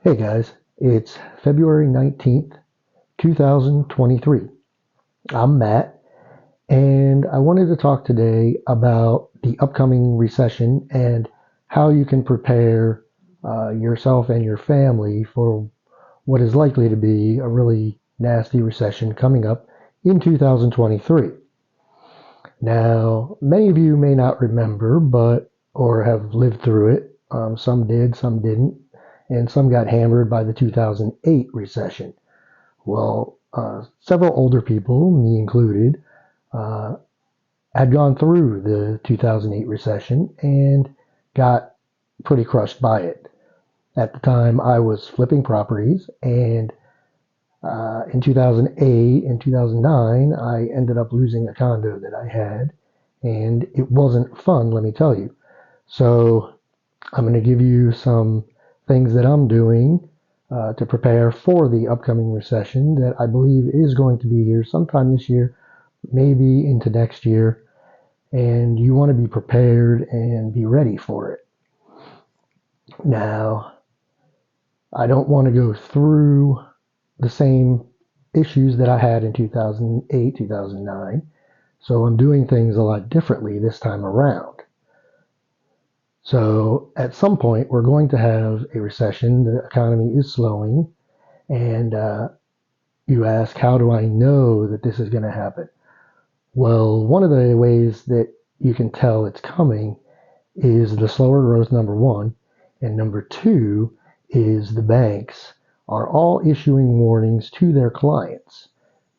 Hey guys, it's February 19th, 2023. I'm Matt, and I wanted to talk today about the upcoming recession and how you can prepare yourself and your family for what is likely to be a really nasty recession coming up in 2023. Now, many of you may not remember, or have lived through it. Some did, some didn't, and some got hammered by the 2008 recession. Well, several older people, me included, uh, had gone through the 2008 recession and got pretty crushed by it. At the time, I was flipping properties, and in 2008 and 2009, I ended up losing a condo that I had, and it wasn't fun, let me tell you. So, I'm going to give you some things that I'm doing to prepare for the upcoming recession that I believe is going to be here sometime this year, maybe into next year. And you want to be prepared and be ready for it. Now, I don't want to go through the same issues that I had in 2008, 2009. So I'm doing things a lot differently this time around. So at some point, we're going to have a recession. The economy is slowing. And you ask, how do I know that this is going to happen? Well, one of the ways that you can tell it's coming is the slower growth, number one. And number two is the banks are all issuing warnings to their clients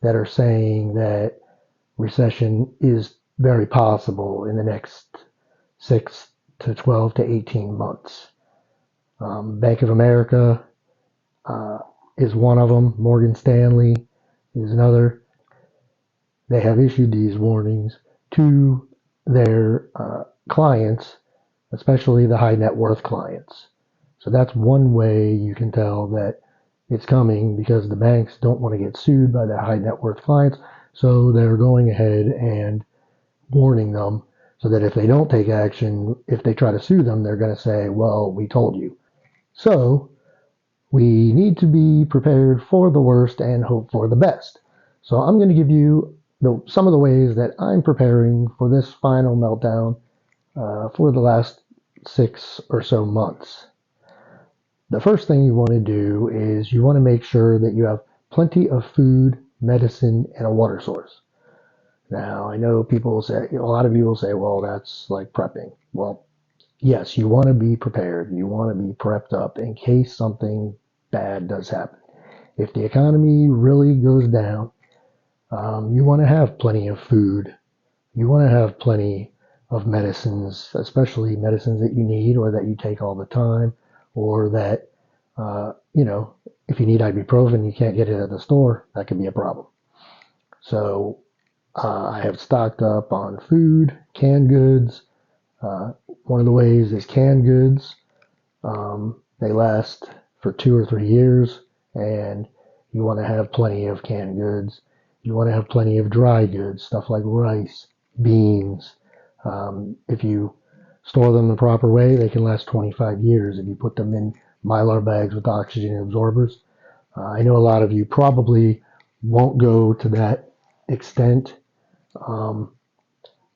that are saying that recession is very possible in the next 6 to 12 to 18 months. Bank of America uh, is one of them. Morgan Stanley is another. They have issued these warnings to their clients, especially the high net worth clients. So that's one way you can tell that it's coming because the banks don't want to get sued by their high net worth clients. So they're going ahead and warning them so that if they don't take action, if they try to sue them, they're going to say, well, we told you. So we need to be prepared for the worst and hope for the best. So I'm going to give you some of the ways that I'm preparing for this final meltdown for the last 6 or so months. The first thing you want to do is you want to make sure that you have plenty of food, medicine, and a water source. Now, I know people say, a lot of people say, well, that's like prepping. Well, yes, you want to be prepared. You want to be prepped up in case something bad does happen. If the economy really goes down, you want to have plenty of food. You want to have plenty of medicines, especially medicines that you need or that you take all the time, or that, if you need ibuprofen, you can't get it at the store, that could be a problem. So I have stocked up on food, canned goods. One of the ways is canned goods. They last for 2 or 3 years, and you want to have plenty of canned goods. You want to have plenty of dry goods, stuff like rice, beans. If you store them the proper way, they can last 25 years if you put them in Mylar bags with oxygen absorbers. I know a lot of you probably won't go to that extent, um,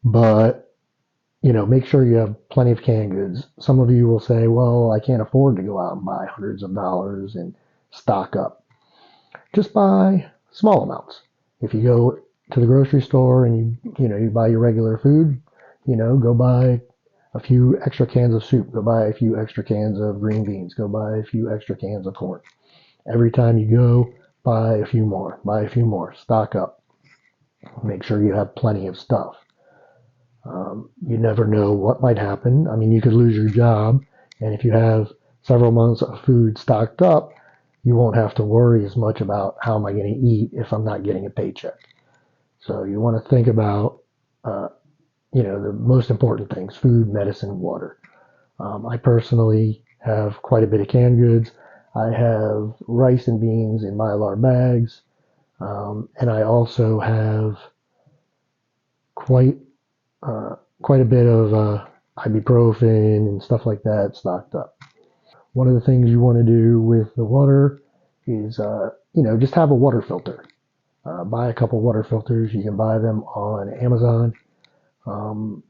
but make sure you have plenty of canned goods. Some of you will say, well, I can't afford to go out and buy hundreds of dollars and stock up. Just buy small amounts. If you go to the grocery store and you buy your regular food, go buy a few extra cans of soup, go buy a few extra cans of green beans, go buy a few extra cans of corn. Every time you go, buy a few more, stock up. Make sure you have plenty of stuff. You never know what might happen. I mean, you could lose your job, and if you have several months of food stocked up, you won't have to worry as much about how am I going to eat if I'm not getting a paycheck. So you want to think about, the most important things: food, medicine, water. I personally have quite a bit of canned goods. I have rice and beans in Mylar bags, and I also have quite quite a bit of ibuprofen and stuff like that stocked up. One of the things you want to do with the water is, just have a water filter. Buy a couple water filters. You can buy them on Amazon. Um,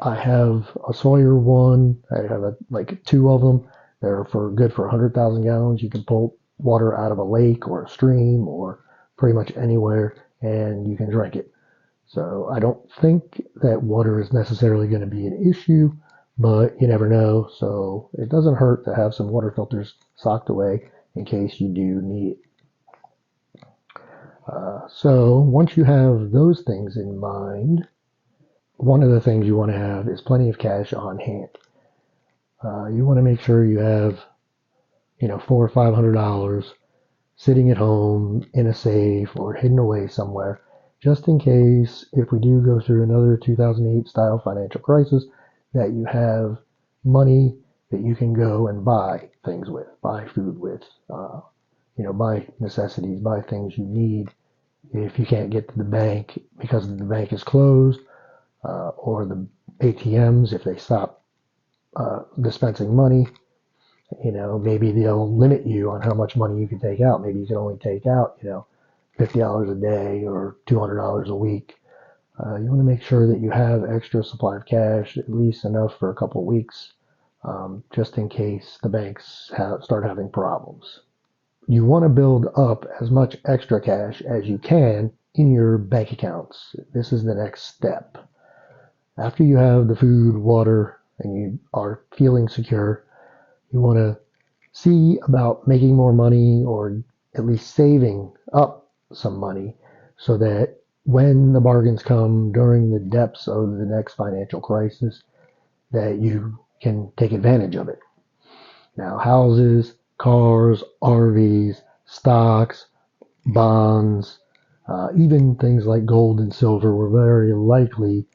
I have a Sawyer one. I have like two of them. They're good for 100,000 gallons. You can pull water out of a lake or a stream or pretty much anywhere, and you can drink it. So I don't think that water is necessarily going to be an issue, but you never know. So it doesn't hurt to have some water filters socked away in case you do need it. So once you have those things in mind, one of the things you want to have is plenty of cash on hand. You want to make sure you have, $400 or $500 sitting at home in a safe or hidden away somewhere, just in case if we do go through another 2008 style financial crisis, that you have money that you can go and buy things with, buy food with, buy necessities, buy things you need if you can't get to the bank because the bank is closed, or the ATMs if they stop dispensing money. Maybe they'll limit you on how much money you can take out. Maybe you can only take out, $50 a day or $200 a week. You want to make sure that you have extra supply of cash, at least enough for a couple of weeks, just in case the banks start having problems. You want to build up as much extra cash as you can in your bank accounts. This is the next step. After you have the food, water, and you are feeling secure, you want to see about making more money or at least saving up some money so that when the bargains come during the depths of the next financial crisis, that you can take advantage of it. Now, houses, cars, RVs, stocks, bonds, even things like gold and silver will very likely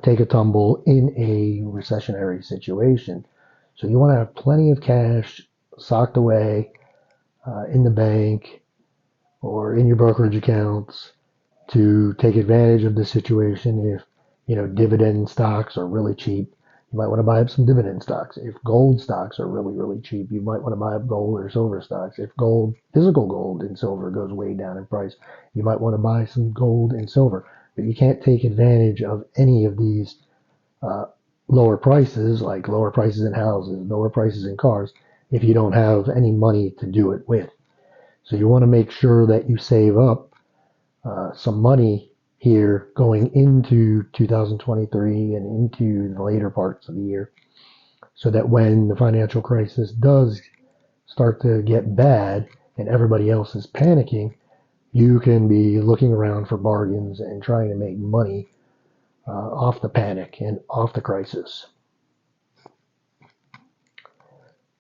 take a tumble in a recessionary situation. So you want to have plenty of cash socked away in the bank or in your brokerage accounts to take advantage of the situation. If dividend stocks are really cheap, you might want to buy up some dividend stocks. If gold stocks are really, really cheap, you might want to buy up gold or silver stocks. If physical gold and silver goes way down in price, you might want to buy some gold and silver. But you can't take advantage of any of these uh, lower prices, like lower prices in houses, lower prices in cars, if you don't have any money to do it with. So you want to make sure that you save up some money here going into 2023 and into the later parts of the year, so that when the financial crisis does start to get bad and everybody else is panicking, you can be looking around for bargains and trying to make money off the panic and off the crisis.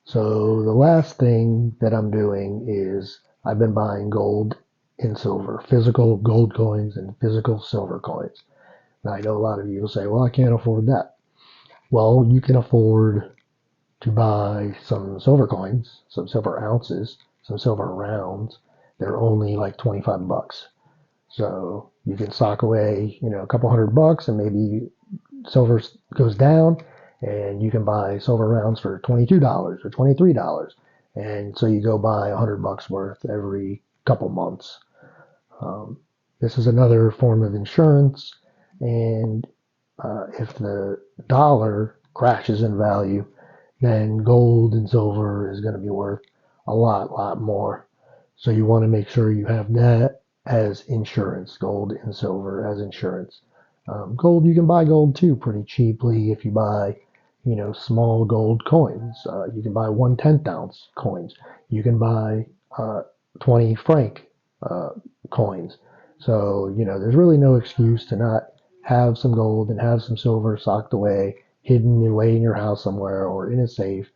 So the last thing that I'm doing is I've been buying gold and silver, physical gold coins and physical silver coins. Now I know a lot of you will say, well, I can't afford that. Well, you can afford to buy some silver coins, some silver ounces, some silver rounds. They're only like 25 bucks. So you can sock away, a couple $100 and maybe silver goes down and you can buy silver rounds for $22 or $23. And so you go buy $100 worth every couple months. This is another form of insurance. And if the dollar crashes in value, then gold and silver is going to be worth a lot more. So you want to make sure you have that as insurance, gold and silver as insurance. Gold, you can buy gold too pretty cheaply if you buy, small gold coins. You can buy 1/10 ounce coins. You can buy 20 franc coins. So, there's really no excuse to not have some gold and have some silver socked away, hidden away in your house somewhere or in a safe,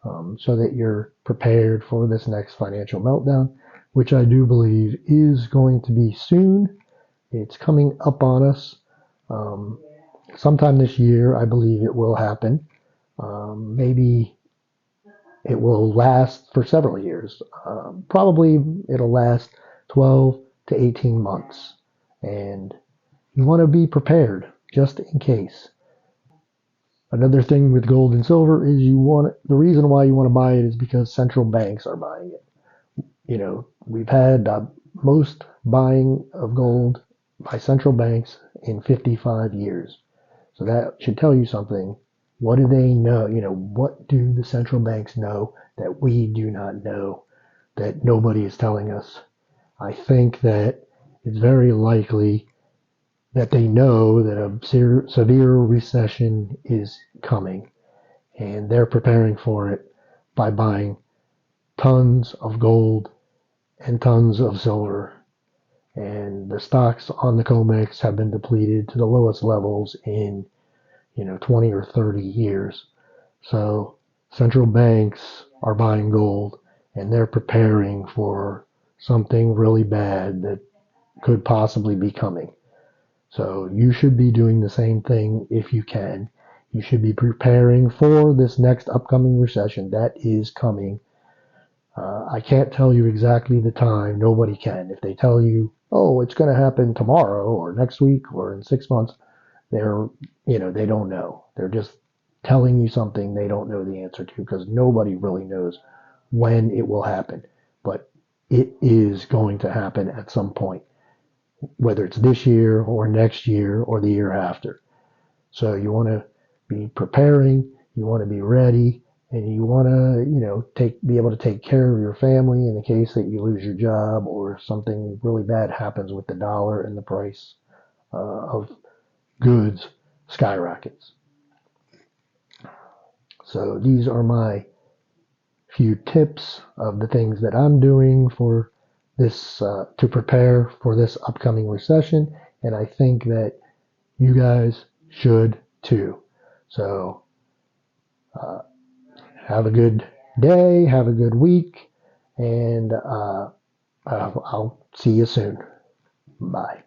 so that you're prepared for this next financial meltdown, which I do believe is going to be soon. It's coming up on us. Sometime this year, I believe it will happen. Maybe it will last for several years. Probably it'll last 12 to 18 months. And you want to be prepared just in case. Another thing with gold and silver is the reason why you want to buy it is because central banks are buying it. We've had most buying of gold by central banks in 55 years. So that should tell you something. What do they know? What do the central banks know that we do not know, that nobody is telling us? I think that it's very likely that they know that a severe recession is coming, and they're preparing for it by buying tons of gold and tons of silver. And the stocks on the COMEX have been depleted to the lowest levels in 20 or 30 years. So central banks are buying gold, and they're preparing for something really bad that could possibly be coming. So you should be doing the same thing if you can. You should be preparing for this next upcoming recession that is coming. I can't tell you exactly the time. Nobody can. If they tell you, oh, it's going to happen tomorrow or next week or in 6 months, they don't know. They're just telling you something they don't know the answer to, because nobody really knows when it will happen. But it is going to happen at some point, whether it's this year or next year or the year after. So you want to be preparing, you want to be ready, and you want to, be able to take care of your family in the case that you lose your job or something really bad happens with the dollar and the price of goods skyrockets. So these are my few tips of the things that I'm doing for this to prepare for this upcoming recession, and I think that you guys should too. So have a good day, have a good week, and I'll see you soon. Bye.